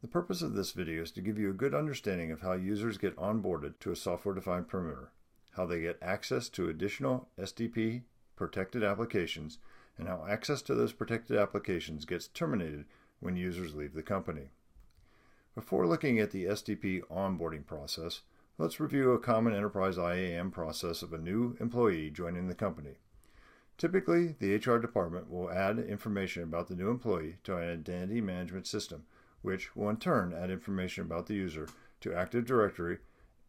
The purpose of this video is to give you a good understanding of how users get onboarded to a software-defined perimeter, how they get access to additional SDP protected applications, and how access to those protected applications gets terminated when users leave the company. Before looking at the SDP onboarding process, let's review a common enterprise IAM process of a new employee joining the company. Typically, the HR department will add information about the new employee to an identity management system, which will in turn add information about the user to Active Directory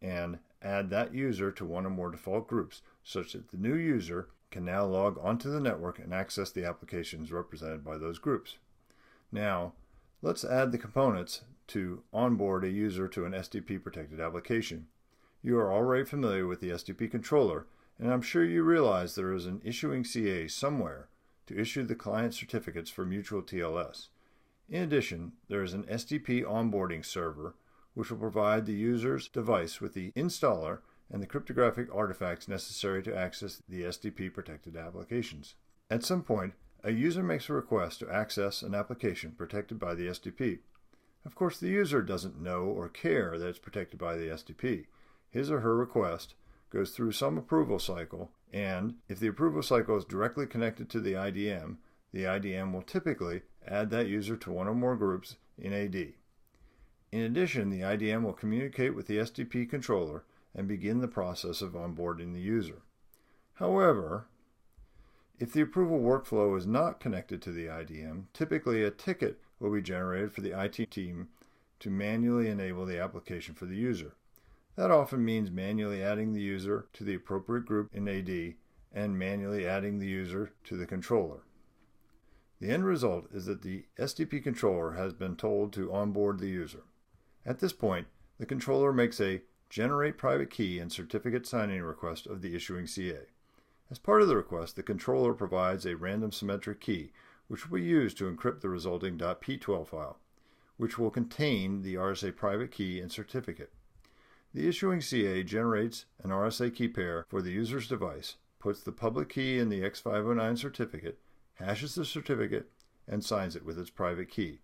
and add that user to one or more default groups such that the new user can now log onto the network and access the applications represented by those groups. Now, let's add the components to onboard a user to an SDP protected application. You are already familiar with the SDP controller, and I'm sure you realize there is an issuing CA somewhere to issue the client certificates for mutual TLS. In addition, there is an SDP onboarding server which will provide the user's device with the installer and the cryptographic artifacts necessary to access the SDP protected applications. At some point, a user makes a request to access an application protected by the SDP. Of course, the user doesn't know or care that it's protected by the SDP. His or her request goes through some approval cycle, and if the approval cycle is directly connected to the IDM will typically add that user to one or more groups in AD. In addition, the IDM will communicate with the SDP controller and begin the process of onboarding the user. However, if the approval workflow is not connected to the IDM, typically a ticket will be generated for the IT team to manually enable the application for the user. That often means manually adding the user to the appropriate group in AD and manually adding the user to the controller. The end result is that the SDP controller has been told to onboard the user. At this point, the controller makes a generate private key and certificate signing request of the issuing CA. As part of the request, the controller provides a random symmetric key, which will be used to encrypt the resulting .p12 file, which will contain the RSA private key and certificate. The issuing CA generates an RSA key pair for the user's device, puts the public key in the X509 certificate, hashes the certificate, and signs it with its private key.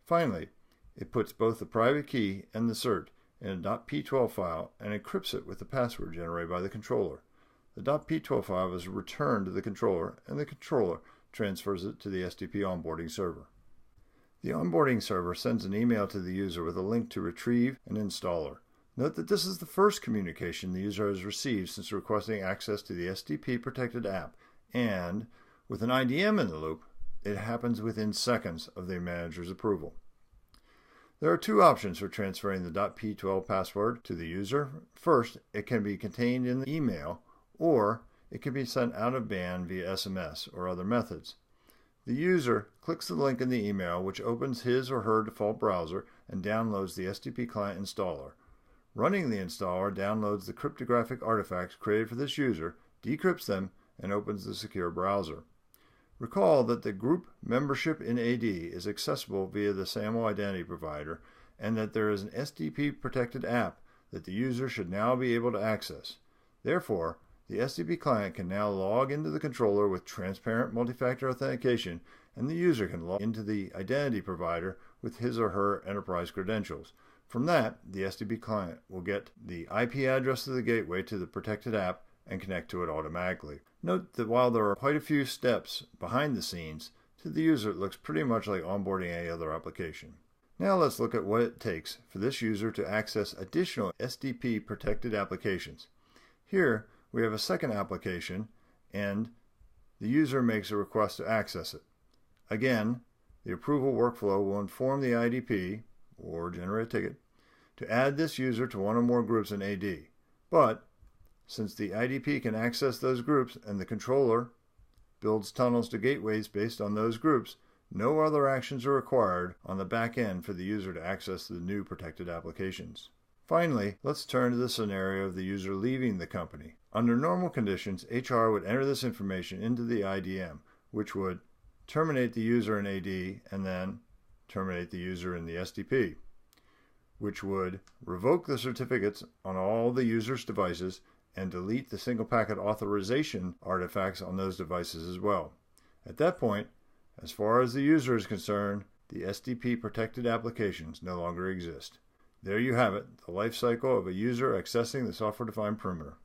Finally, it puts both the private key and the cert in a .p12 file and encrypts it with the password generated by the controller. The .p12 file is returned to the controller, and the controller transfers it to the SDP onboarding server. The onboarding server sends an email to the user with a link to retrieve an installer. Note that this is the first communication the user has received since requesting access to the SDP protected app, and with an IDM in the loop, it happens within seconds of the manager's approval. There are two options for transferring the .p12 password to the user. First, it can be contained in the email, or it can be sent out of band via SMS or other methods. The user clicks the link in the email, which opens his or her default browser and downloads the SDP client installer. Running the installer downloads the cryptographic artifacts created for this user, decrypts them, and opens the secure browser. Recall that the group membership in AD is accessible via the SAML identity provider, and that there is an SDP protected app that the user should now be able to access. Therefore, the SDP client can now log into the controller with transparent multi-factor authentication, and the user can log into the identity provider with his or her enterprise credentials. From that, the SDP client will get the IP address of the gateway to the protected app and connect to it automatically. Note that while there are quite a few steps behind the scenes, to the user it looks pretty much like onboarding any other application. Now let's look at what it takes for this user to access additional SDP protected applications. Here we have a second application, and the user makes a request to access it. Again, the approval workflow will inform the IDP, or generate a ticket, to add this user to one or more groups in AD. But since the IDP can access those groups and the controller builds tunnels to gateways based on those groups, no other actions are required on the back end for the user to access the new protected applications. Finally, let's turn to the scenario of the user leaving the company. Under normal conditions, HR would enter this information into the IDM, which would terminate the user in AD and then terminate the user in the SDP, which would revoke the certificates on all the user's devices and delete the single packet authorization artifacts on those devices as well. At that point, as far as the user is concerned, the SDP protected applications no longer exist. There you have it, the life cycle of a user accessing the software-defined perimeter.